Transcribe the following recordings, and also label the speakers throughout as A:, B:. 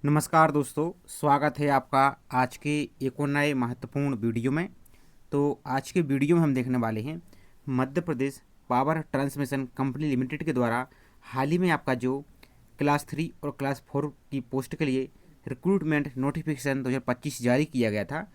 A: नमस्कार दोस्तों, स्वागत है आपका आज के एक और नए महत्वपूर्ण वीडियो में। तो आज के वीडियो में हम देखने वाले हैं Madhya Pradesh power transmission company limited के द्वारा हाल ही में आपका जो क्लास 3 और क्लास 4 की पोस्ट के लिए रिक्रूटमेंट नोटिफिकेशन 2025 जारी किया गया था।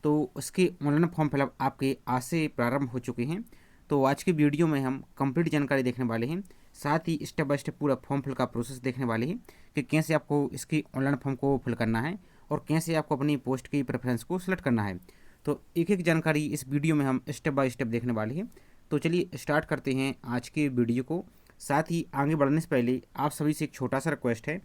A: तो उसके ऑनलाइन फॉर्म फिलअप आपके आज से प्रारंभ हो चुके हैं। तो आज की वीडियो में हम कंप्लीट जानकारी देखने वाले हैं, साथ ही स्टेप बाय स्टेप पूरा फॉर्म फिल का प्रोसेस देखने वाले हैं कि कैसे आपको इसकी ऑनलाइन फॉर्म को फिल करना है और कैसे आपको अपनी पोस्ट की प्रेफरेंस को सिलेक्ट करना है। तो एक एक जानकारी इस वीडियो में हम स्टेप बाय स्टेप देखने वाले हैं। तो चलिए स्टार्ट करते हैं आज के वीडियो को। साथ ही आगे बढ़ने से पहले आप सभी से एक छोटा सा रिक्वेस्ट है,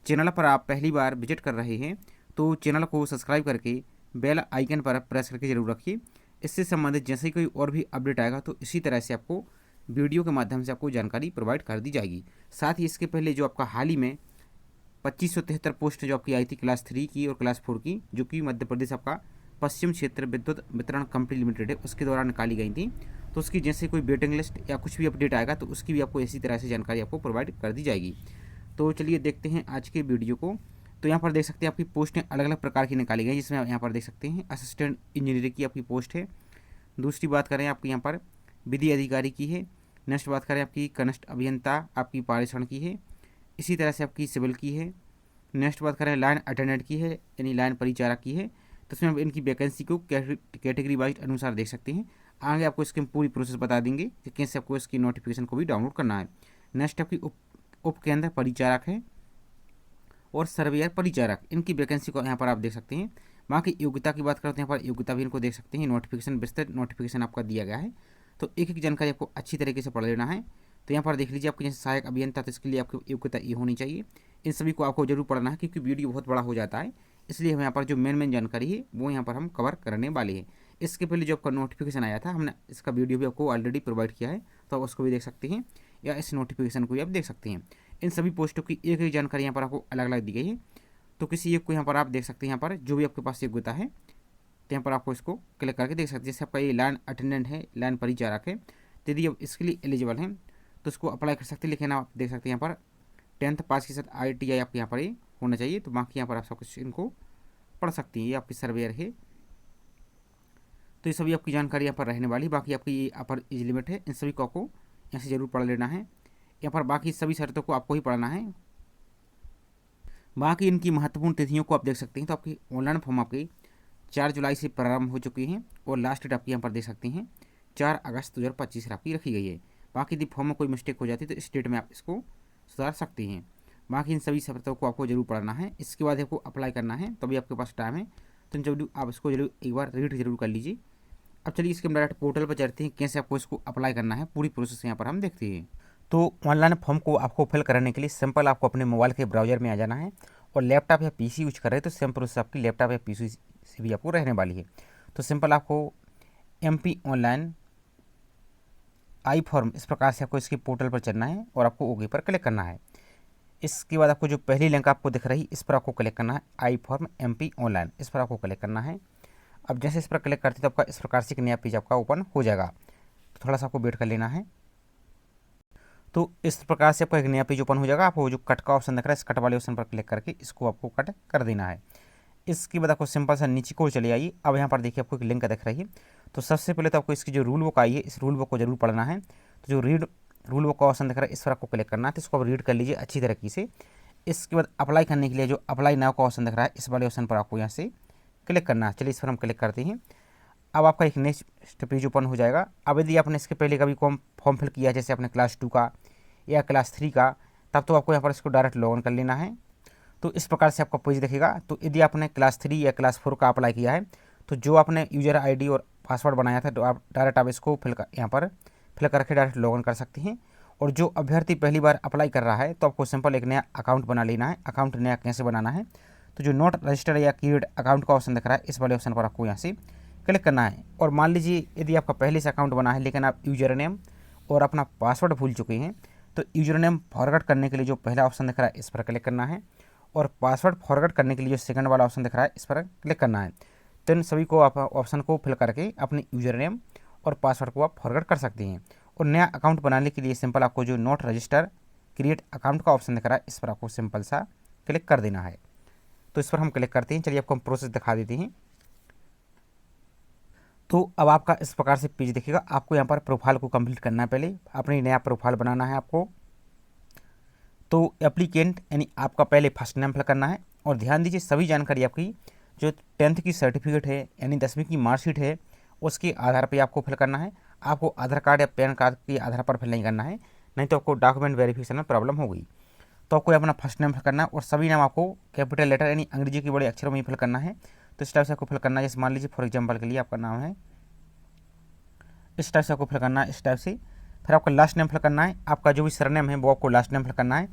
A: चैनल पर आप पहली बार विजिट कर रहे हैं तो चैनल को सब्सक्राइब करके बेल आइकन पर प्रेस करके जरूर रखिए। इससे संबंधित जैसे ही कोई और भी अपडेट आएगा तो इसी तरह से आपको वीडियो के माध्यम से आपको जानकारी प्रोवाइड कर दी जाएगी। साथ ही इसके पहले जो आपका हाल ही में 2573 पोस्ट जो आपकी आई थी क्लास 3 की और क्लास 4 की, जो कि मध्य प्रदेश आपका पश्चिम क्षेत्र विद्युत वितरण कंपनी लिमिटेड है, उसके दौरान निकाली गई थी। तो उसकी जैसे कोई वेटिंग लिस्ट या कुछ भी अपडेट आएगा तो उसकी भी आपको इसी तरह से जानकारी आपको प्रोवाइड कर दी जाएगी। तो चलिए देखते हैं आज के वीडियो को। तो यहाँ पर देख सकते हैं आपकी पोस्टें अलग अलग प्रकार की निकाली गई, जिसमें आप यहाँ पर देख सकते हैं असिस्टेंट इंजीनियर की आपकी पोस्ट है। दूसरी बात करें आपकी यहाँ पर विधि अधिकारी की है। नेक्स्ट बात करें आपकी कनिष्ठ अभियंता आपकी पारेषण की है। इसी तरह से आपकी सिविल की है। नेक्स्ट बात करें लाइन अटेंडेंट की है, यानी लाइन परिचारक की है। तो इसमें आप इनकी वैकेंसी को कैटेगरी वाइज अनुसार देख सकते हैं। आगे आपको इसकी पूरी प्रोसेस बता देंगे कि कैसे आपको इसकी नोटिफिकेशन को भी डाउनलोड करना है। नेक्स्ट आपकी उप केंद्र परिचारक है और सर्वेयर परिचारक, इनकी वैकेंसी को यहाँ पर आप देख सकते हैं। बाकी योग्यता की बात करते हैं, यहाँ पर योग्यता भी इनको देख सकते हैं। नोटिफिकेशन विस्तृत नोटिफिकेशन आपका दिया गया है, तो एक एक जानकारी आपको अच्छी तरीके से पढ़ लेना है। तो यहाँ पर देख लीजिए आपके जैसे सहायक अभियंता, तो इसके लिए आपकी योग्यता ये होनी चाहिए। इन सभी को आपको जरूर पढ़ना है क्योंकि वीडियो बहुत बड़ा हो जाता है, इसलिए हम यहाँ पर जो मेन जानकारी है वो यहाँ पर हम कवर करने वाले हैं। इसके पहले जो आपका नोटिफिकेशन आया था, हमने इसका वीडियो भी आपको ऑलरेडी प्रोवाइड किया है, तो आप उसको भी देख सकते हैं या इस नोटिफिकेशन को भी आप देख सकते हैं। इन सभी पोस्टों की एक एक जानकारी यहाँ पर आपको अलग अलग दी गई है। तो किसी एक को यहाँ पर आप देख सकते हैं, यहाँ पर जो भी आपके पास योग्यता है तो यहाँ पर आपको इसको क्लिक करके देख सकते हैं। जैसे आपका ये लाइन अटेंडेंट है, लाइन परिचारक है, तो यदि आप इसके लिए एलिजिबल हैं तो इसको अप्लाई कर सकते हैं। लेकिन आप देख सकते हैं यहाँ पर 10th पास के साथ ITI आपके यहाँ पर ये होना चाहिए। तो बाकी यहाँ पर आप सब कुछ इनको पढ़ सकती हैं। ये आपकी सर्वेयर है, तो ये सभी आपकी जानकारी यहाँ पर रहने वाली। बाकी आपकी ये अपर एज लिमिट है, इन सभी को आपको यहाँ से जरूर पढ़ लेना है। यहाँ पर बाकी सभी शर्तों को आपको ही पढ़ना है। बाकी इनकी महत्वपूर्ण तिथियों को आप देख सकते हैं। तो आपकी ऑनलाइन फॉर्म आपकी 4 जुलाई से प्रारंभ हो चुकी हैं और लास्ट डेट आपकी यहाँ पर देख सकते हैं 4 अगस्त 2025 आपकी रखी गई है। बाकी यदि फॉर्म में कोई मिस्टेक हो जाती है तो इस डेट में आप इसको सुधार सकते हैं। बाकी इन सभी शर्तों को आपको जरूर पढ़ना है। इसके बाद आपको अप्लाई करना है, तभी आपके पास टाइम है, तो जरूर आप इसको जरूर एक बार रीड जरूर कर लीजिए। अब चलिए इसके हम डायरेक्ट पोर्टल पर चलते हैं, कैसे आपको इसको अप्लाई करना है, पूरी प्रोसेस यहाँ पर हम देखते हैं। तो ऑनलाइन फॉर्म को आपको फिल करने के लिए सिंपल आपको अपने मोबाइल के ब्राउजर में आ जाना है, और लैपटॉप या पीसी यूज कर रहे हैं तो सेम प्रोसेस आपकी लैपटॉप या पीसी से भी आपको रहने वाली है। तो सिंपल आपको MP ऑनलाइन आई फॉर्म, इस प्रकार से आपको इसके पोर्टल पर चलना है और आपको ओके पर क्लिक करना है। इसके बाद आपको जो पहली लिंक आपको दिख रही है इस पर आपको क्लिक करना है, आई फॉर्म MP ऑनलाइन, इस पर आपको क्लिक करना है। अब जैसे इस पर क्लिक करते तो आपका इस प्रकार से एक नया पेज आपका ओपन हो जाएगा। तो थोड़ा सा आपको वेट कर लेना है। तो इस प्रकार से आपका एक नया पेज ओपन हो जाएगा। आपको जो कट का ऑप्शन दिख रहा है, इस कट वाले ऑप्शन पर क्लिक करके इसको आपको कट कर देना है। इसके बाद आपको सिंपल सा नीचे को चले आइए। अब यहाँ पर देखिए आपको एक लिंक दिख रही है। तो सबसे पहले तो आपको इसकी जो रूल बुक आई है, इस रूल बुक को जरूर पढ़ना है। तो जो रूल बुक का ऑप्शन दिख रहा है इस पर आपको क्लिक करना है, तो इसको आप रीड कर लीजिए अच्छी तरीके से। इसके बाद अप्लाई करने के लिए जो अप्लाई नाउ का ऑप्शन दिख रहा है, इस वाले ऑप्शन पर आपको यहाँ से क्लिक करना है। चलिए इस पर हम क्लिक करते हैं। अब आपका एक नेक्स्ट पेज ओपन हो जाएगा। अब यदि आपने इसके पहले कभी फॉर्म फिल किया, जैसे आपने क्लास 2 का या क्लास 3 का, तब तो आपको यहाँ पर इसको डायरेक्ट लॉग इन कर लेना है। तो इस प्रकार से आपका पेज दिखेगा। तो यदि आपने क्लास 3 या क्लास 4 का अप्लाई किया है, तो जो आपने यूजर ID और पासवर्ड बनाया था, तो आप डायरेक्ट आप इसको यहाँ पर फिल करके डायरेक्ट लॉग इन कर सकते हैं। और जो अभ्यर्थी पहली बार अप्लाई कर रहा है तो आपको सिंपल एक नया अकाउंट बना लेना है। अकाउंट नया कैसे बनाना है, तो जो नॉट रजिस्टर्ड या क्रिएट अकाउंट का ऑप्शन दिख रहा है, इस वाले ऑप्शन पर आपको यहाँ से क्लिक करना है। और मान लीजिए यदि आपका पहले से अकाउंट बना है लेकिन आप यूजर नेम और अपना पासवर्ड भूल चुके हैं, तो यूजर नेम फॉरवर्ड करने के लिए जो पहला ऑप्शन दिख रहा है इस पर क्लिक करना है, और पासवर्ड फॉरवर्ड करने के लिए जो सेकंड वाला ऑप्शन दिख रहा है इस पर क्लिक करना है। तो इन सभी को आप ऑप्शन को फिल करके अपने यूजर नेम और पासवर्ड को आप फॉरवर्ड कर सकते हैं। और नया अकाउंट बनाने के लिए सिंपल आपको जो नोट रजिस्टर क्रिएट अकाउंट का ऑप्शन दिख रहा है इस पर आपको सिंपल सा क्लिक कर देना है। तो इस पर हम क्लिक करते हैं। चलिए आपको हम प्रोसेस दिखा देते हैं। तो अब आपका इस प्रकार से पेज दिखेगा। आपको यहाँ पर प्रोफाइल को कंप्लीट करना है, पहले अपनी नया प्रोफाइल बनाना है आपको। तो एप्लीकेंट यानी आपका पहले फर्स्ट नेम फिल करना है, और ध्यान दीजिए सभी जानकारी आपकी जो 10th की सर्टिफिकेट है यानी 10वीं की मार्कशीट है उसके आधार पर आपको फिल करना है। आपको आधार कार्ड या पैन कार्ड के आधार पर फिल नहीं करना है, नहीं तो आपको डॉक्यूमेंट वेरिफिकेशन में प्रॉब्लम होगी। तो आपको अपना फर्स्ट नेम फिल करना है, और सभी नाम आपको कैपिटल लेटर यानी अंग्रेजी के बड़े अक्षरों में फिल करना है। तो इस टाइप से आपको फिल करना है। जैसे मान लीजिए फॉर एग्जांपल के लिए आपका नाम है, इस टाइप से आपको फिल करना है, इस टाइप से। फिर आपका लास्ट नेम फिल करना है, आपका जो भी सरनेम है वो आपको लास्ट नेम फिल करना है।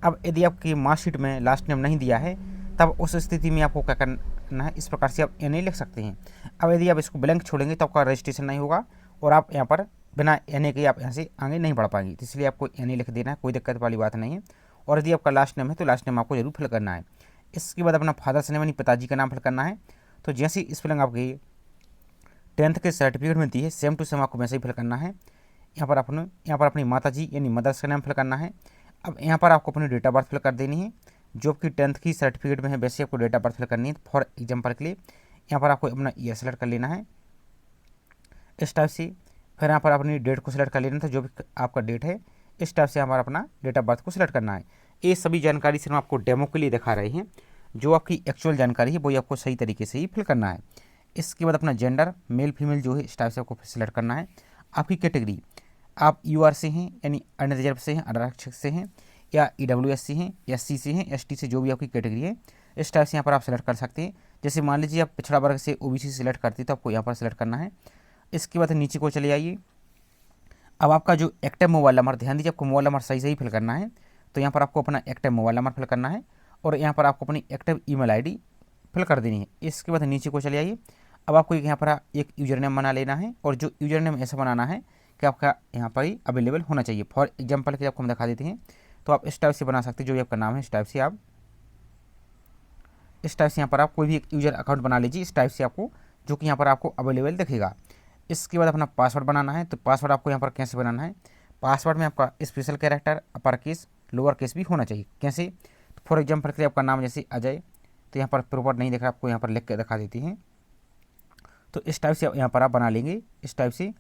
A: अब यदि आपकी मार्कशीट में लास्ट नेम नहीं दिया है तब उस स्थिति में आपको क्या करना है, इस प्रकार से आप NA लिख सकते हैं। अब यदि आप इसको ब्लैंक छोड़ेंगे तो आपका रजिस्ट्रेशन नहीं होगा, और आप यहाँ पर बिना NA के आप यहाँ से आगे नहीं बढ़ पाएंगे। तो इसलिए आपको NA लिख देना है, कोई दिक्कत वाली बात नहीं है। और यदि आपका लास्ट नेम है तो लास्ट नेम आपको जरूर फिल करना है। इसके बाद अपना फादर्स नेम यानी पिताजी का नाम फिल करना है। तो जैसी स्पेलिंग आपकी 10th के सर्टिफिकेट मिलती है सेम टू सेम आपको वैसे ही फिल करना है। यहाँ पर अपनी माता जी यानी मदर्स का नाम फिल करना है। अब यहाँ पर आपको अपनी डेट ऑफ बर्थ फिल कर देनी है, जो आपकी 10th की सर्टिफिकेट में है वैसे आपको डेट ऑफ बर्थ फिल करनी है। फॉर एग्जाम्पल के लिए यहाँ पर आपको अपना ईयर सेलेक्ट कर लेना है, इस टाइप से। फिर यहाँ पर अपनी डेट को सिलेक्ट कर लेना था, जो भी आपका डेट है इस टाइप से यहाँ पर अपना डेट ऑफ बर्थ को सिलेक्ट करना है। ये सभी जानकारी सिर्फ आपको डेमो के लिए दिखा रहे हैं, जो आपकी एक्चुअल जानकारी है वही आपको सही तरीके से ही फिल करना है। इसके बाद अपना जेंडर मेल फीमेल जो है इस टाइप से आपको सिलेक्ट करना है। आपकी कैटेगरी, आप UR से हैं यानी अनरिजर्व से हैं, आरक्षक से हैं, या EWS से हैं, SC से हैं, ST से, जो भी आपकी कैटेगरी है इस टाइप से यहाँ पर आप सेलेक्ट कर सकते हैं। जैसे मान लीजिए आप पिछड़ा वर्ग से OBC सेलेक्ट करते हैं तो आपको यहाँ पर सेलेक्ट करना है। इसके बाद नीचे को चले आइए। अब आपका जो एक्टिव मोबाइल नंबर, ध्यान दीजिए आपको मोबाइल नंबर सही फिल करना है। तो यहाँ पर आपको अपना एक्टिव मोबाइल नंबर फिल करना है, और यहाँ पर आपको अपनी एक्टिव ईमेल ID फिल कर देनी है। इसके बाद नीचे को चले आइए। अब आपको यहाँ पर एक यूजर नेम बना लेना है, और जो यूजर नेम ऐसा बनाना है कि आपका यहाँ पर ही अवेलेबल होना चाहिए। फॉर एग्जांपल के आपको हम दिखा देते हैं, तो आप इस टाइप से बना सकते हैं। जो भी आपका नाम है इस टाइप से आप इस टाइप से यहाँ पर आप कोई भी एक यूजर अकाउंट बना लीजिए, इस टाइप से आपको, जो कि यहाँ पर आपको अवेलेबल दिखेगा। इसके बाद अपना पासवर्ड बनाना है। तो पासवर्ड आपको यहाँ पर कैसे बनाना है, पासवर्ड में आपका special character, upper case, lower case भी होना चाहिए। कैसे, तो फॉर एग्जाम्पल के लिए आपका नाम जैसे अजय, तो यहाँ पर प्रॉपर नहीं दिख रहा, आपको यहाँ पर लिख के दिखा देते हैं। तो इस टाइप से यहाँ पर आप बना लेंगे, इस टाइप से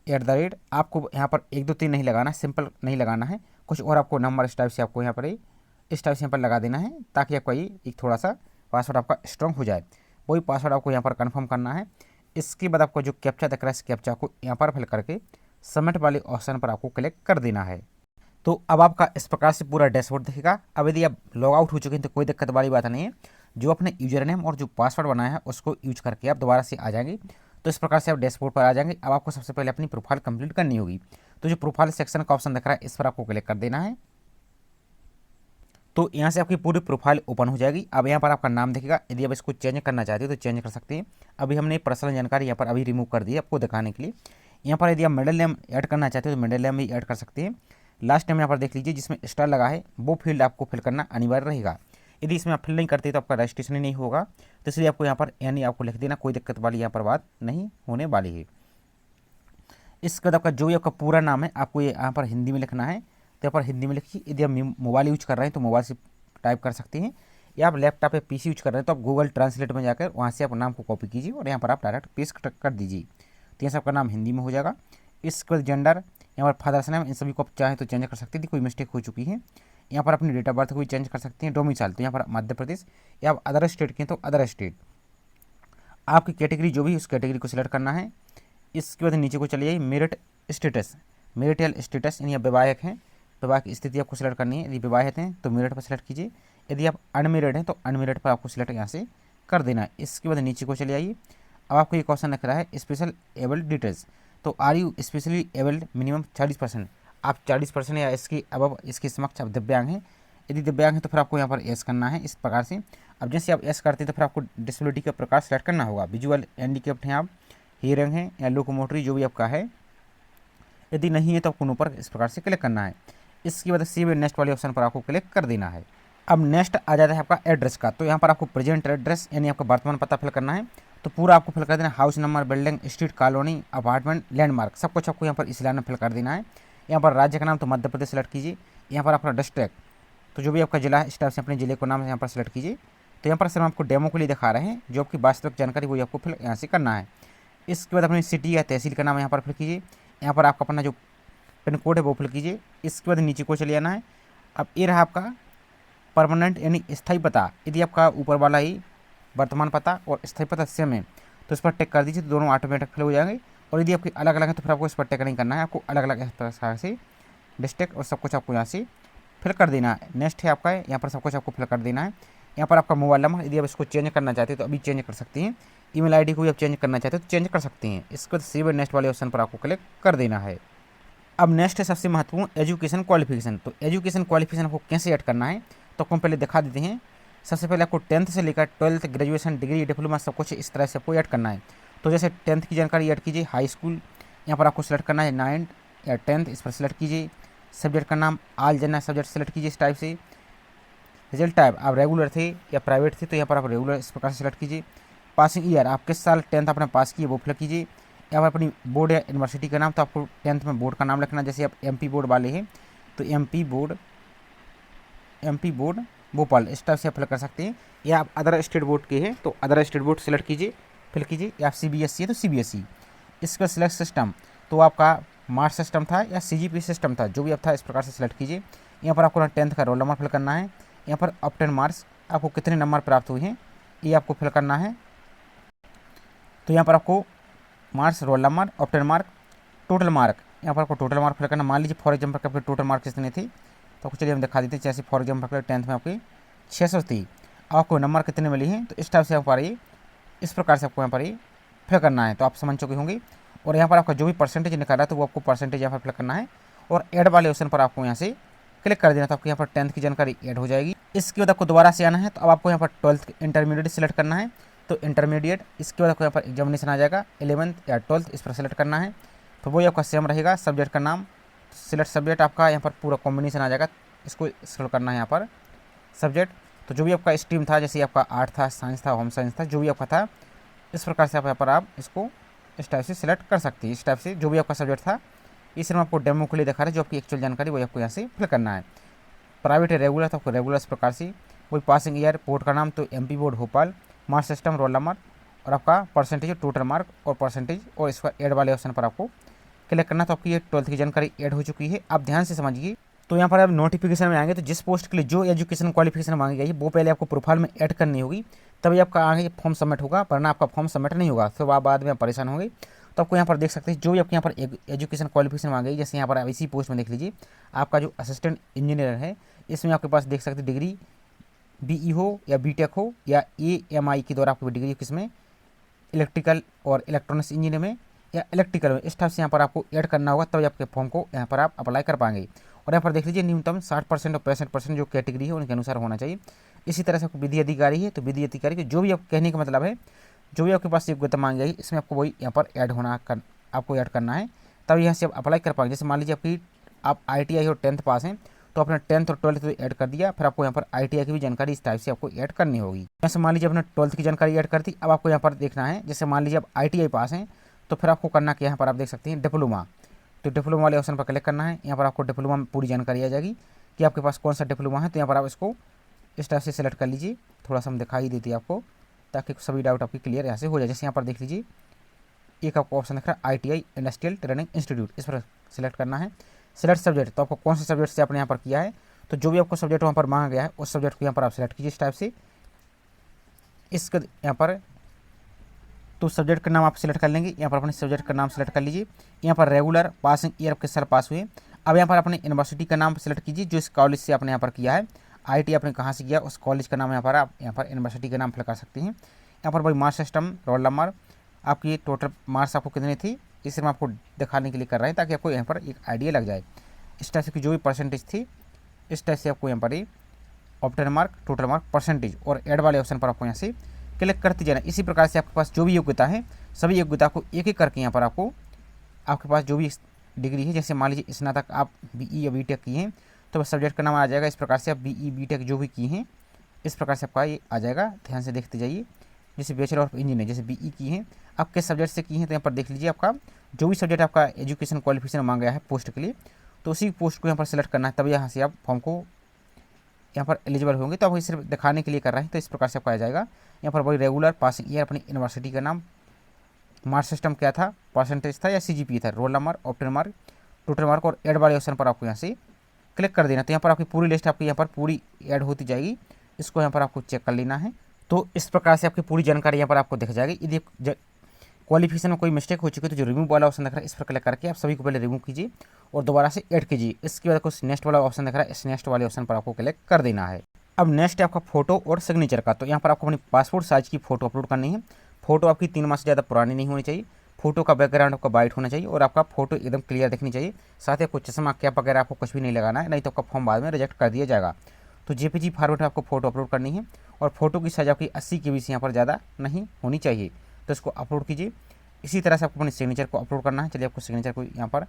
A: @ आपको यहाँ पर 1 2 3 नहीं लगाना है, सिंपल नहीं लगाना है, कुछ और आपको नंबर इस टाइप से आपको यहाँ पर इस टाइप से यहाँ पर लगा देना है, ताकि आपका ये एक थोड़ा सा पासवर्ड आपका स्ट्रॉन्ग हो जाए। वही पासवर्ड आपको यहाँ पर कन्फर्म करना है। इसके बाद आपको जो कैप्चा दिख रहा है इस कैप्चा को यहाँ पर फिल करके सबमिट वाले ऑप्शन पर आपको क्लिक कर देना है। तो अब आपका इस प्रकार से पूरा डैशबोर्ड दिखेगा। अब यदि आप लॉग आउट हो चुके हैं तो कोई दिक्कत वाली बात नहीं है, जो अपने यूजर नेम और जो पासवर्ड बनाया है उसको यूज करके आप दोबारा से आ जाएंगे। तो इस प्रकार से आप डैशबोर्ड पर आ जाएंगे। अब आपको सबसे पहले अपनी प्रोफाइल कंप्लीट करनी होगी। तो जो प्रोफाइल सेक्शन का ऑप्शन दिख रहा है इस पर आपको क्लिक कर देना है। तो यहाँ से आपकी पूरी प्रोफाइल ओपन हो जाएगी। अब यहाँ पर आपका नाम दिखेगा, यदि आप इसको चेंज करना चाहते हो तो चेंज कर सकते हैं। अभी हमने पर्सनल जानकारी यहाँ पर अभी रिमूव कर दी है आपको दिखाने के लिए। यहाँ पर यदि आप मिडिल नेम ऐड करना चाहते हो तो मिडिल नेम भी ऐड कर सकते हैं। लास्ट नेम यहाँ पर देख लीजिए जिसमें स्टार लगा है वो फील्ड आपको फिल करना अनिवार्य रहेगा। यदि इसमें आप फिल नहीं करते तो आपका रजिस्ट्रेशन ही नहीं होगा। तो इसलिए आपको यहाँ पर यानी आपको लिख देना, कोई दिक्कत वाली यहाँ पर बात नहीं होने वाली है। इसके बाद आपका जो भी आपका पूरा नाम है आपको ये यहाँ पर हिंदी में लिखना है, तो यहाँ पर हिंदी में लिखिए। यदि आप मोबाइल यूज कर रहे हैं तो मोबाइल से टाइप कर सकते हैं, या आप लैपटॉप या PC यूज कर रहे हैं तो आप गूगल ट्रांसलेट में जाकर वहाँ से आप नाम को कॉपी कीजिए और यहाँ पर आप डायरेक्ट पेस्ट कर दीजिए। तो यहाँ से आपका नाम हिंदी में हो जाएगा। इसके बाद जेंडर, यहाँ पर फादर्स नेम, इन सभी को आप चाहें तो चेंज कर सकते हैं, कोई मिस्टेक हो चुकी है। यहाँ पर अपनी डेट ऑफ बर्थ को भी चेंज कर सकते हैं। डोमिसाइल, तो यहाँ पर मध्य प्रदेश, या आप अदर स्टेट के हैं तो अदर स्टेट। आपकी कैटेगरी जो भी उस कैटेगरी को सिलेक्ट करना है। इसके बाद नीचे को चले जाइए। मेरिट स्टेटस, मेरिटल स्टेटस, यानी आप विवाहित हैं, विवाह की स्थिति आपको सिलेक्ट करनी है। यदि विवाहित हैं तो मेरिट पर सिलेक्ट कीजिए, यदि आप अनमेरिड हैं तो अनमेरिड पर आपको सिलेक्ट यहाँ से कर देना है। इसके बाद नीचे को चले आइए। अब आपको एक क्वेश्चन लिख रहा है स्पेशल एबल्ड डिटेल्स, तो are you specially abled, minimum 40%, आप 40% या इसकी अब इसके समक्ष आप दिव्यांग हैं। यदि दिव्यांग है तो फिर आपको यहाँ पर एस करना है इस प्रकार से। अब जैसे आप एस करते हैं तो फिर आपको डिसेबिलिटी का प्रकार सेलेक्ट करना होगा। विजुअल हैंडीकैप्ड हैं आप, हियरिंग हैं, या लोकोमोटरी जो भी आपका है। यदि नहीं है तो आपको ऊपर इस प्रकार से क्लिक करना है। इसके बाद सेव नेक्स्ट वाले ऑप्शन पर आपको क्लिक कर देना है। अब नेक्स्ट आ जाता है आपका एड्रेस का, तो यहाँ पर आपको प्रेजेंट एड्रेस यानी आपका वर्तमान पता फिल करना है। तो पूरा आपको फिल कर देना, house number, building, street, colony, apartment, landmark, सब कुछ आपको यहाँ पर इस लाइन में फिल कर देना है। यहाँ पर राज्य का नाम तो मध्य प्रदेश सेलेक्ट कीजिए। यहाँ पर अपना डिस्ट्रिक्ट, तो जो भी आपका जिला है इस टाइप से अपने जिले को नाम यहाँ पर सेलेक्ट कीजिए। तो यहाँ पर सर हम आपको डेमो के लिए दिखा रहे हैं, जो आपकी वास्तविक जानकारी वही आपको फिल यहाँ से करना है। इसके बाद अपनी सिटी या तहसील का नाम यहाँ पर फिल कीजिए। यहाँ पर आपका अपना जो पिन कोड है वो फिल कीजिए। इसके बाद नीचे को चले जाना है। अब ये रहा आपका परमानेंट यानी स्थायी पता। यदि आपका ऊपर वाला ही वर्तमान पता और स्थायी पता सेम है तो इस पर टिक कर दीजिए, तो दोनों ऑटोमेटिक फिल हो जाएंगे। और यदि आपकी अलग अलग है तो फिर आपको इस पर टिक नहीं करना है, आपको अलग अलग इस प्रकार से डिस्ट्रिक्ट और सब कुछ आपको यहाँ से फिल कर देना है। नेक्स्ट है आपका, यहाँ पर सब कुछ आपको फिल कर देना है। यहाँ पर आपका मोबाइल नंबर, यदि आप इसको चेंज करना चाहते हैं तो अभी चेंज कर सकती हैं। ईमेल आईडी को भी आप चेंज करना चाहते हैं तो चेंज कर सकती हैं। इसके बाद सेव नेक्स्ट वाले ऑप्शन पर आपको क्लिक कर देना है। अब नेक्स्ट है सबसे महत्वपूर्ण एजुकेशन क्वालिफिकेशन। तो एजुकेशन क्वालिफिकेशन आपको कैसे ऐड करना है तो आपको पहले दिखा देते हैं। सबसे पहले आपको 10th से लेकर 12th, ग्रेजुएशन, डिग्री, डिप्लोमा सब कुछ इस तरह से आपको ऐड करना है। तो जैसे 10th की जानकारी ऐड कीजिए, हाई स्कूल यहाँ पर आपको सेलेक्ट करना है, 9th या 10th इस पर सेलेक्ट कीजिए। सब्जेक्ट का नाम ऑल जनरल सब्जेक्ट सेलेक्ट कीजिए इस टाइप से। रिजल्ट टाइप आप रेगुलर थे या प्राइवेट थे तो यहाँ पर आप रेगुलर इस प्रकार से सेलेक्ट कीजिए। पासिंग ईयर आप किस साल 10th आपने पास किए वो फिल कीजिए। यहाँ पर अपनी बोर्ड या यूनिवर्सिटी का नाम, तो आपको 10th में बोर्ड का नाम लिखना। जैसे आप MP बोर्ड वाले हैं तो MP बोर्ड भोपाल इस टाइप से आप फिल कर सकते हैं। या आप अदर स्टेट बोर्ड के हैं तो अदर स्टेट बोर्ड सेलेक्ट कीजिए, फिल कीजिए। या आप CBSE है तो CBSE। इसका सिलेक्ट सिस्टम तो आपका मार्क्स सिस्टम था या CGP सिस्टम था, जो भी आप था इस प्रकार से सिलेक्ट कीजिए। यहाँ पर आपको 10th का रोल नंबर फिल करना है। यहाँ पर ऑब्टेन मार्क्स आपको कितने नंबर प्राप्त हुए हैं ये आपको फिल करना है। तो यहाँ पर आपको marks, roll number, obtain mark, total mark, यहाँ पर आपको टोटल मार्क फिल करना। मान लीजिए फॉर एग्जाम्पल आपके टोटल मार्क कितने थे तो आपको चलिए हम दिखा देते हैं। जैसे फॉर एग्जाम्पल 10th में आपके 600 थी, अब आपको नंबर कितने मिले हैं तो इस टाइप से आपको ये इस प्रकार से आपको यहाँ पर ये फिल करना है। तो आप समझ चुके होंगे। और यहाँ पर आपका जो भी परसेंटेज निकाला है तो वो आपको परसेंटेज यहाँ पर फिल करना है। और ऐड वाले ऑप्शन पर आपको यहाँ से क्लिक कर देना, तो आपको यहाँ पर 10th की जानकारी ऐड हो जाएगी। इसके बाद आपको दोबारा से आना है, तो अब आपको यहाँ पर 12th इंटरमीडिएट सेलेक्ट करना है। तो इंटरमीडिएट, इसके बाद आपको यहाँ पर एग्जामिनेशन आ जाएगा 11th या 12th इस पर सेलेक्ट करना है। तो वही आपका सेम रहेगा। सब्जेक्ट का नाम, सिलेक्ट सब्जेक्ट आपका यहाँ पर पूरा कॉम्बिनेशन आ जाएगा, इसको सेलेक्ट करना है यहाँ पर सब्जेक्ट। तो जो भी आपका स्ट्रीम था, जैसे आपका आर्ट था, साइंस था, होम साइंस था, जो भी आपका था इस प्रकार से आप यहाँ पर आप इसको इस टाइप से सिलेक्ट कर सकती है। इस टाइप से जो भी आपका सब्जेक्ट था, इस में आपको डेमो के लिए दिखा रहे हैं। जो आपकी एक्चुअल जानकारी वही आपको यहाँ से फिल करना है। प्राइवेट है, रेगुलर तो आपको रेगुलर इस प्रकार से। वही पासिंग ईयर, बोर्ड का नाम तो MP board Bhopal, marks system, roll number और आपका परसेंटेज, टोटल मार्क और परसेंटेज, और इस पर ऐड वाले ऑप्शन पर आपको क्लिक करना। तो आपकी ये 12th की जानकारी ऐड हो चुकी है। आप ध्यान से समझिए। तो यहाँ पर आप नोटिफिकेशन में आएंगे तो जिस पोस्ट के लिए जो एजुकेशन क्वालिफिकेशन मांगी गई है वो पहले आपको प्रोफाइल में ऐड करनी होगी, तभी आपका आगे फॉर्म सबमिट होगा, वरना आपका फॉर्म सबमिट नहीं होगा, फिर आप बाद में परेशान होंगे। तो आपको यहाँ पर देख सकते हैं जो भी आपको यहाँ पर एजुकेशन क्वालिफिकेशन मांगी गई, जैसे यहाँ पर आप इसी पोस्ट में देख लीजिए आपका जो असिस्टेंट इंजीनियर है, इसमें आपके पास देख सकते हैं डिग्री BE हो या BTech हो या AMI के द्वारा आपको डिग्री किसमें, इलेक्ट्रिकल और इलेक्ट्रॉनिक्स इंजीनियर में या इलेक्ट्रिकल में, इस टाइप से यहाँ पर आपको ऐड करना होगा, तभी आपके फॉर्म को यहाँ पर आप अप्लाई कर पाएंगे। और यहाँ पर देख लीजिए न्यूनतम 60% और 65% जो कैटेगरी है उनके अनुसार होना चाहिए। इसी तरह से आपको विधि अधिकारी है तो विधि अधिकारी के जो भी आप कहने का मतलब है, जो भी आपके पास योग्यता मांगी गई इसमें आपको वही यहाँ पर ऐड होना आपको ऐड करना है, तब यहाँ से आप अप्लाई कर पाएंगे। जैसे मान लीजिए आप ITI और 10th पास हैं तो आपने 10th और 12th तो ऐड कर दिया, फिर आपको यहाँ पर ITI की भी जानकारी इस टाइप से आपको ऐड करनी होगी। जैसे मान लीजिए आपने 12th की जानकारी ऐड कर दी, अब आपको यहाँ पर देखना है, जैसे मान लीजिए आप ITI पास हैं तो फिर आपको करना क्या, यहाँ पर आप देख सकते हैं डिप्लोमा, तो डिप्लोमा वाले ऑप्शन पर क्लिक करना है। यहाँ पर आपको डिप्लोमा में पूरी जानकारी आ जाएगी कि आपके पास कौन सा डिप्लोमा है। तो यहाँ पर आप इसको इस टाइप से सेलेक्ट कर लीजिए, थोड़ा सा हम दिखाई देती है आपको ताकि सभी डाउट आपकी क्लियर यहाँ से हो जाए। जैसे यहाँ पर देख लीजिए एक आपको ऑप्शन दिख रहा है ITI इंडस्ट्रियल ट्रेनिंग इंस्टीट्यूट, इस पर सेलेक्ट करना है। सिलेक्ट सब्जेक्ट, तो आपको कौन से सब्जेक्ट से आपने यहाँ पर किया है, तो जो भी आपको सब्जेक्ट वहाँ पर मांगा गया है उस सब्जेक्ट को यहाँ पर आप सेलेक्ट कीजिए इस टाइप से। इसके यहाँ पर तो सब्जेक्ट का नाम आप सेलेक्ट कर लेंगे, यहाँ पर अपने सब्जेक्ट का नाम सेलेक्ट कर लीजिए। यहाँ पर रेगुलर, पासिंग ईयर किस साल पास हुए। अब यहाँ पर अपने यूनिवर्सिटी का नाम सेलेक्ट कीजिए जो इस कॉलेज से आपने यहाँ पर किया है। IIT आपने कहाँ से किया उस कॉलेज का नाम यहाँ पर आप यहाँ पर यूनिवर्सिटी का नाम फिल कर सकते हैं। यहाँ पर वही मार्क्स सिस्टम, रोल नंबर, आपकी टोटल मार्क्स आपको कितने थी इसे हम आपको दिखाने के लिए कर रहे हैं ताकि आपको यहाँ पर एक आइडिया लग जाए। इस टाइप से की जो भी परसेंटेज थी इस टाइप से आपको यहाँ पर obtain mark, total mark, percentage और ऐड वाले ऑप्शन पर आपको यहाँ से क्लिक करते जाना। इसी प्रकार से आपके पास जो भी योग्यता है सभी योग्यता को एक एक करके यहाँ पर आपको आपके पास जो भी डिग्री है, जैसे मान लीजिए स्नातक आप BE या BTech की हैं तो सब्जेक्ट का नाम आ जाएगा। इस प्रकार से आप BE BTech जो भी की हैं इस प्रकार से आपका ये आ जाएगा, ध्यान से देखते जाइए। जैसे बैचलर ऑफ इंजीनियरिंग जैसे BE की हैं, आप किस सब्जेक्ट से की हैं तो यहाँ पर देख लीजिए आपका जो भी सब्जेक्ट आपका एजुकेशन क्वालिफिकेशन मांगा गया है पोस्ट के लिए, तो उसी पोस्ट को यहाँ पर सेलेक्ट करना है, तब यहाँ से आप फॉर्म को यहाँ पर एलिजिबल होंगे, तो आपको सिर्फ दिखाने के लिए कर रहे हैं, तो इस प्रकार से आपका आ जाएगा। यहाँ पर वही रेगुलर, पासिंग ईयर, अपनी यूनिवर्सिटी का नाम, मार्क सिस्टम क्या था, परसेंटेज था या CGPA था, roll number, obtain mark, total mark और ऐड वाले ऑप्शन पर आपको यहाँ से क्लिक कर देना। तो यहाँ पर आपकी पूरी लिस्ट आपकी यहाँ पर पूरी ऐड होती जाएगी, इसको यहाँ पर आपको चेक कर लेना है। तो इस प्रकार से आपकी पूरी जानकारी यहाँ पर आपको दिख जाएगी। यदि क्वालिफिकेशन में कोई मिस्टेक हो चुकी है तो जो रिमूव वाला ऑप्शन दिख रहा है इस पर क्लिक करके आप सभी को पहले रिमूव कीजिए और दोबारा से ऐड कीजिए। इसके बाद कुछ नेक्स्ट वाला ऑप्शन दिख रहा है, इस नेक्स्ट वाले ऑप्शन पर आपको क्लिक कर देना है। अब नेक्स्ट है आपका फोटो और सिग्नेचर का। तो यहाँ पर आपको अपनी पासपोर्ट साइज की फोटो अपलोड करनी है। फोटो आपकी 3 माह से ज़्यादा पुरानी नहीं होनी चाहिए, फोटो का बैकग्राउंड आपका वाइट होना चाहिए और आपका फोटो एकदम क्लियर दिखनी चाहिए। साथ ही आपको चश्मा कैप वगैरह आपको कुछ भी नहीं लगाना है, नहीं तो आपका फॉर्म बाद में रिजेक्ट कर दिया जाएगा। तो JPG फॉर्मेट में आपको फोटो अपलोड करनी है और फोटो की साइज आपकी 80 KB से यहाँ पर ज़्यादा नहीं होनी चाहिए, तो इसको अपलोड कीजिए। इसी तरह से आपको अपने सिग्नेचर को अपलोड करना है। चलिए आपको सिग्नेचर को यहाँ पर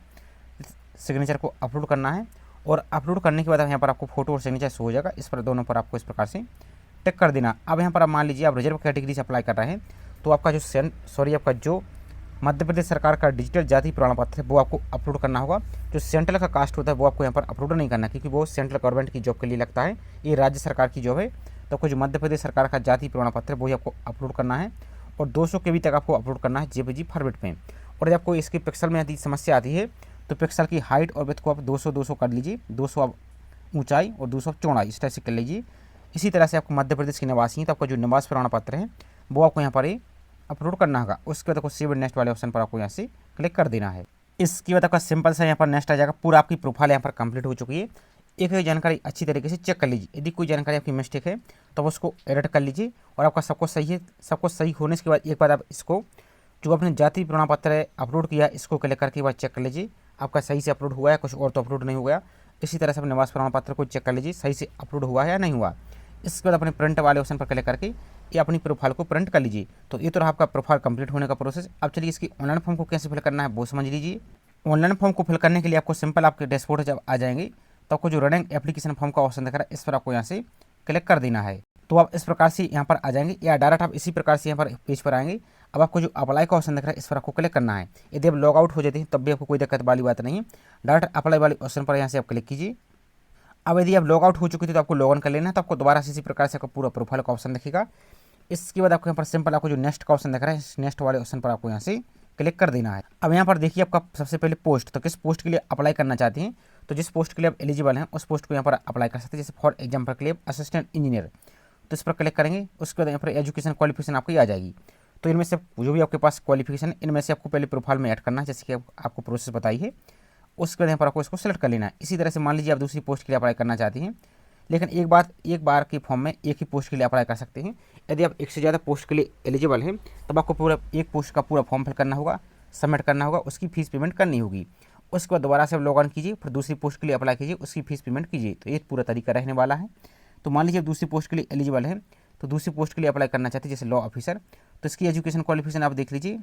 A: सिग्नेचर को अपलोड करना है और अपलोड करने के बाद यहाँ पर आपको फोटो और सिग्नेचर शो हो जाएगा। इस पर दोनों पर आपको इस प्रकार से टिक कर देना। अब यहाँ पर आप मान लीजिए आप रिजर्व कैटेगरी से अप्लाई कर रहे हैं, तो आपका जो आपका जो मध्य प्रदेश सरकार का डिजिटल जाति प्रमाण पत्र है वो आपको अपलोड करना होगा। जो सेंट्रल का कास्ट होता है वो आपको यहाँ पर अपलोड नहीं करना, क्योंकि वो सेंट्रल गवर्नमेंट की जॉब के लिए लगता है, ये राज्य सरकार की जॉब है। तो आपको जो मध्य प्रदेश सरकार का जाति प्रमाण पत्र है वही आपको अपलोड करना है और 200 KB तक आपको अपलोड करना है JPG फॉर्मेट में। और जब आपको इसके पिक्सल में यदि समस्या आती है तो पिक्सल की हाइट और विड्थ को आप 200 कर लीजिए, 200 आप ऊंचाई और 200 चौड़ाई इस तरह से कर लीजिए। इसी तरह से आपको मध्य प्रदेश के निवासी हैं तो आपका जो निवास प्रमाण पत्र है वो आपको यहाँ पर अपलोड करना होगा। उसके बाद आपको सेव एंड नेक्स्ट वाले ऑप्शन पर आपको यहाँ से क्लिक कर देना है। इसके बाद आपका सिंपल सा यहाँ पर नेक्स्ट आ जाएगा। पूरा आपकी प्रोफाइल यहाँ पर कंप्लीट हो चुकी है। एक जानकारी अच्छी तरीके से चेक कर लीजिए। यदि कोई जानकारी आपकी मिस्टेक है तो आप उसको एडिट कर लीजिए और आपका सब कुछ सही है। सब कुछ सही होने के बाद एक बार आप इसको जो आपने जाति प्रमाण पत्र है अपलोड किया इसको क्लिक करके एक बार चेक कर लीजिए आपका सही से अपलोड हुआ है, कुछ और तो अपलोड नहीं हो गया। इसी तरह से अपने निवास प्रमाण पत्र को चेक कर लीजिए सही से अपलोड हुआ है या नहीं हुआ। इसके बाद अपने प्रिंट वाले ऑप्शन पर क्लिक करके ये अपनी प्रोफाइल को प्रिंट कर लीजिए। तो ये तो रहा आपका प्रोफाइल कंप्लीट होने का प्रोसेस। अब चलिए इसकी ऑनलाइन फॉर्म को कैसे फिल करना है वो समझ लीजिए। ऑनलाइन फॉर्म को फिल करने के लिए आपको सिंपल आपके डैशबोर्ड जब आ जाएंगे तो आपको जो रनिंग एप्लीकेशन फॉर्म का ऑप्शन दिख रहा है इस पर आपको यहाँ से क्लिक कर देना है। तो आप इस प्रकार से यहाँ पर आ जाएंगे या डायरेक्ट आप इसी प्रकार से यहाँ पर पेज पर आएंगे। अब आपको जो अप्लाई का ऑप्शन दिख रहा है इस पर आपको क्लिक करना है। यदि आप लॉग आउट हो जाते हैं तब भी आपको कोई दिक्कत वाली बात नहीं है, डायरेक्ट अप्लाई वाले ऑप्शन पर यहाँ से आप क्लिक कीजिए। अब यदि आप लॉग आउट हो चुके थे तो आपको लॉग इन कर लेना है, तो आपको दोबारा से इसी प्रकार से आपका पूरा प्रोफाइल का ऑप्शन दिखेगा। इसके बाद आपको यहाँ पर सिंपल आपको जो नेक्स्ट का ऑप्शन दिख रहा है इस नेक्स्ट वाले ऑप्शन पर आपको यहाँ से क्लिक कर देना है। अब यहाँ पर देखिए आपका सबसे पहले पोस्ट, तो किस पोस्ट के लिए अप्लाई करना चाहते हैं, तो जिस पोस्ट के लिए आप एलिजिबल हैं उस पोस्ट को यहाँ पर अप्लाई कर सकते हैं। जैसे फॉर एग्जाम्पल के लिए असिस्टेंट इंजीनियर, तो इस पर क्लिक करेंगे। उसके बाद यहाँ पर एजुकेशन क्वालिफिकेशन आपकी आ जाएगी। तो इनमें से जो भी आपके पास क्वालिफिकेशन है इनमें से आपको पहले प्रोफाइल में ऐड करना है, जैसे कि आपको प्रोसेस बताई है। उसके बाद यहाँ पर आपको इसको सेलेक्ट कर लेना है। इसी तरह से मान लीजिए आप दूसरी पोस्ट के लिए अप्लाई करना चाहती हैं, लेकिन एक बार के फॉर्म में एक ही पोस्ट के लिए अप्लाई कर सकते हैं। यदि आप एक से ज़्यादा पोस्ट के लिए एलिजिबल हैं तब आपको पूरा एक पोस्ट का पूरा फॉर्म फिल करना होगा, सबमिट करना होगा, उसकी फीस पेमेंट करनी होगी। उसके बाद दोबारा से आप लॉग इन कीजिए, फिर दूसरी पोस्ट के लिए अप्लाई कीजिए, उसकी फीस पेमेंट कीजिए। तो ये पूरा तरीका रहने वाला है। तो मान लीजिए आप दूसरी पोस्ट के लिए एलिजिबल हैं तो दूसरी पोस्ट के लिए अप्लाई करना चाहते हैं जैसे लॉ ऑफिसर, तो इसकी एजुकेशन क्वालिफिकेशन आप देख लीजिए।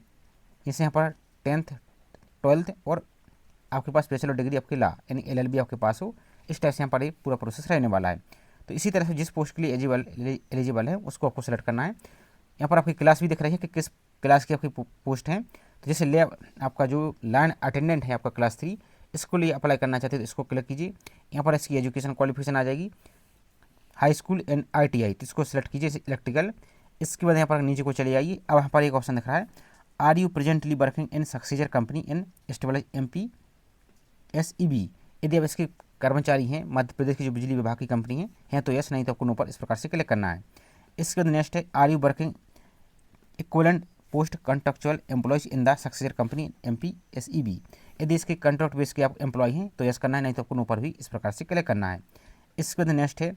A: जैसे यहाँ पर 10th 12th और आपके पास बैचलर डिग्री आपकी ला यानी LLB आपके पास हो, इस टाइप से यहाँ पर ये पूरा प्रोसेस रहने वाला है। तो इसी तरह से जिस पोस्ट के लिए एलिजिबल है उसको आपको सेलेक्ट करना है। यहाँ पर आपकी क्लास भी दिख रही है कि किस क्लास की आपकी पोस्ट है। तो जैसे ले आपका जो लाइन अटेंडेंट है आपका क्लास 3, इसको लिए अप्लाई करना चाहते हैं तो इसको क्लिक कीजिए। यहाँ पर इसकी एजुकेशन क्वालिफिकेशन आ जाएगी हाई स्कूल एंड ITI, तो इसको सेलेक्ट कीजिए इलेक्ट्रिकल। इसके बाद यहाँ पर नीचे को चले आइए। अब यहाँ पर एक ऑप्शन दिख रहा है are you presently working in successor company in establish MPSEB। यदि आप इसके कर्मचारी हैं, मध्य प्रदेश की जो बिजली विभाग की कंपनी है तो यस, नहीं तो आपको नो पर इस प्रकार से क्लिक करना है। इसके बाद नेक्स्ट है are you working equivalent post contractual employees in the successor company MPSEB। यदि इसके कंट्रैक्ट बेस के आप एम्प्लॉय हैं तो यस करना है, नहीं तो आपको नो पर भी इस प्रकार से क्लिक करना है। इसके बाद नेक्स्ट है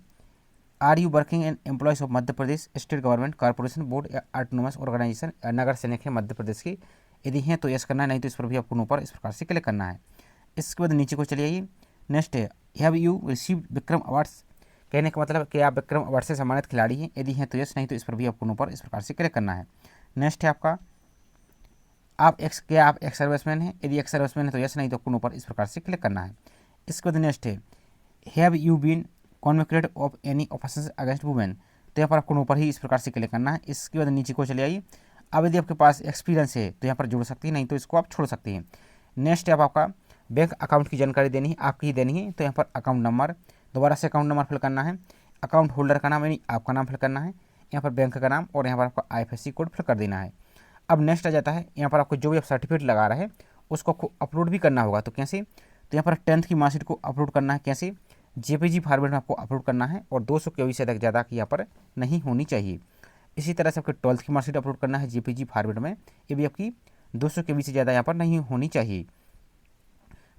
A: are you working in employees of Madhya Pradesh state government corporation board या ऑटोनोमस ऑर्गेनाइजेशन नगर सैनिक है मध्य प्रदेश की, यदि हैं तो यस करना है, नहीं तो इस पर भी आपको नो पर इस प्रकार से क्लिक करना है। इसके बाद नीचे को चले आइए। नेक्स्ट है have you received Vikram awards, कहने का मतलब कि आप विक्रम अवार्ड से सम्मानित खिलाड़ी हैं, यदि हैं तो यस, नहीं तो इस पर भी आपको नो पर इस प्रकार से क्लिक करना है। नेक्स्ट है आपका आप एक्स सर्विसमैन हैं, यदि एक्स सर्विसमैन है तो यस, नहीं तो आपको नो पर इस प्रकार से क्लिक करना है। इसके बाद नेक्स्ट है have you been convicted of any offences against women, तो यहाँ पर आपको ऊपर ही इस प्रकार से क्लिक करना है। इसके बाद नीचे को चले आइए। अब यदि आपके पास एक्सपीरियंस है तो यहाँ पर जोड़ सकती है, नहीं तो इसको आप छोड़ सकते हैं। नेक्स्ट है आपका बैंक अकाउंट की जानकारी देनी है, आपकी ही देनी है, तो यहाँ पर अकाउंट नंबर, दोबारा से अकाउंट नंबर फिल करना है। अकाउंट होल्डर का नाम यानी आपका नाम फिल करना है, यहाँ पर बैंक का नाम और यहाँ पर आपका IFSC कोड फिल कर देना है। अब नेक्स्ट आ जाता है, यहाँ पर आपको जो भी आप सर्टिफिकेट लगा रहे हैं उसको आपको अपलोड भी करना होगा। तो कैसे? तो यहाँ पर 10th की मार्कशीट को अपलोड करना है। कैसे? JPG फॉर्मेट में आपको अपलोड करना है और 200 KB से ज़्यादा की यहाँ पर नहीं होनी चाहिए। इसी तरह से आपको 12th की मार्कशीट अपलोड करना है JPG फॉर्मेट में, ये भी आपकी 200 KB से ज़्यादा यहाँ पर नहीं होनी चाहिए।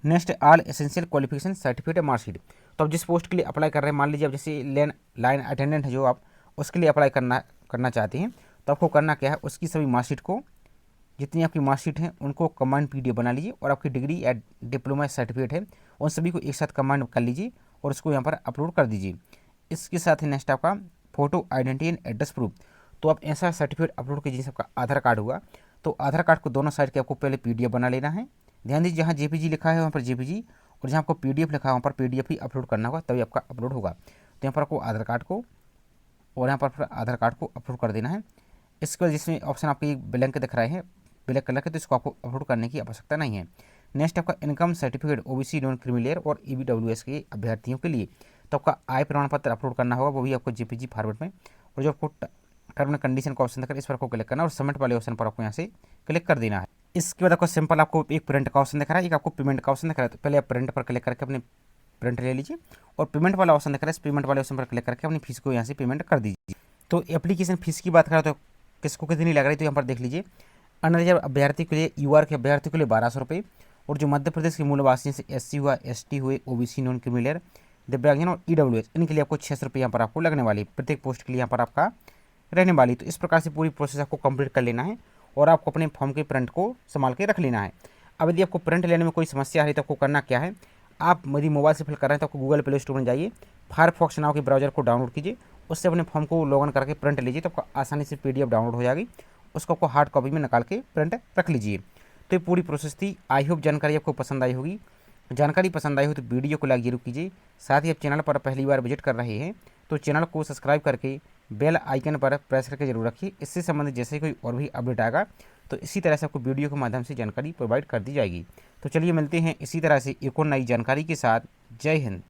A: Next, all essential qualification certificate marksheet. तो आप जिस पोस्ट के लिए अप्लाई कर रहे हैं, मान लीजिए आप जैसे लाइन अटेंडेंट है जो आप उसके लिए अप्लाई करना चाहते हैं, तो आपको करना क्या है, उसकी सभी मार्कशीट को, जितनी आपकी मार्कशीट हैं उनको कम्बाइंड PDF बना लीजिए और आपकी डिग्री या डिप्लोमा सर्टिफिकेट है उन सभी को एक साथ कम्बाइंड कर लीजिए और उसको यहाँ पर अपलोड कर दीजिए। इसके साथ ही नेक्स्ट आपका photo identity and address proof. तो आप ऐसा सर्टिफिकेट अपलोड कीजिए जैसे आपका आधार कार्ड हुआ, तो आधार कार्ड को दोनों साइड के आपको पहले PDF बना लेना है। ध्यान दीजिए, जहाँ JPG लिखा है वहाँ पर JPG और जहाँ आपको PDF लिखा है वहाँ पर PDF ही अपलोड करना होगा, तभी आपका अपलोड होगा। तो यहाँ पर आपको आधार कार्ड को और यहाँ पर आधार कार्ड को अपलोड कर देना है। इसके बाद जिसमें ऑप्शन आपके ब्लैंक दिख रहे हैं ब्लैक कलर के, तो इसको आपको अपलोड करने की आवश्यकता नहीं है। नेक्स्ट आपका income certificate OBC non creamy layer और EBWS के अभ्यर्थियों के लिए, तो आपका आय प्रमाण पत्र अपलोड करना होगा, वो भी आपको JPG फॉर्मेट में। और जो आपको टर्म एंड कंडीशन का ऑप्शन दिख इस पर आपको क्लिक करना और सबमिट वाले ऑप्शन पर आपको यहाँ से क्लिक कर देना है। इसके बाद आपको सिंपल आपको एक प्रिंट का ऑप्शन दिख रहा है, एक आपको पेमेंट का ऑप्शन दिख रहा है। तो पहले आप प्रिंट पर क्लिक करके अपने प्रिंट ले लीजिए और पेमेंट वाला ऑप्शन दिख रहा है, इस पेमेंट वाले ऑप्शन पर क्लिक करके अपनी फीस को यहाँ से पेमेंट कर दीजिए। तो एप्लीकेशन फीस की बात करें तो किसको कितनी लग रही है, तो यहाँ पर देख लीजिए। अनरिजर्व अभ्यर्थी के लिए, UR के अभ्यर्थी के लिए 1200 रुपये, और जो मध्य प्रदेश के मूलवासी जैसे SC हुआ, ST हुए, OBC नॉन क्रीमिलियर, दिव्यांगजन और EWS, इनके लिए आपको 600 रुपये यहाँ पर आपको लगने वाली, प्रत्येक पोस्ट के लिए यहाँ पर आपका रहने वाली। तो इस प्रकार से पूरी प्रोसेस आपको कंप्लीट कर लेना है और आपको अपने फॉर्म के प्रिंट को संभाल के रख लेना है। अब यदि आपको प्रिंट लेने में कोई समस्या आ रही है तो आपको करना क्या है, आप यदि मोबाइल से फिल कर रहे हैं तो आपको गूगल प्ले स्टोर में जाइए, फायरफॉक्स नाम के ब्राउजर को डाउनलोड कीजिए, उससे अपने फॉर्म को लॉगिन करके प्रिंट लीजिए, तो आपको आसानी से PDF डाउनलोड हो जाएगी, उसको आपको हार्ड कॉपी में निकाल के प्रिंट रख लीजिए। तो ये पूरी प्रोसेस थी। आई होप जानकारी आपको पसंद आई होगी। जानकारी पसंद आई हो तो वीडियो को लाइक जरूर कीजिए। साथ ही आप चैनल पर पहली बार विजिट कर रहे हैं तो चैनल को सब्सक्राइब करके बेल आइकन पर प्रेस करके जरूर रखिए। इससे संबंधित जैसे कोई और भी अपडेट आएगा तो इसी तरह से आपको वीडियो के माध्यम से जानकारी प्रोवाइड कर दी जाएगी। तो चलिए मिलते हैं इसी तरह से एक और नई जानकारी के साथ। जय हिंद।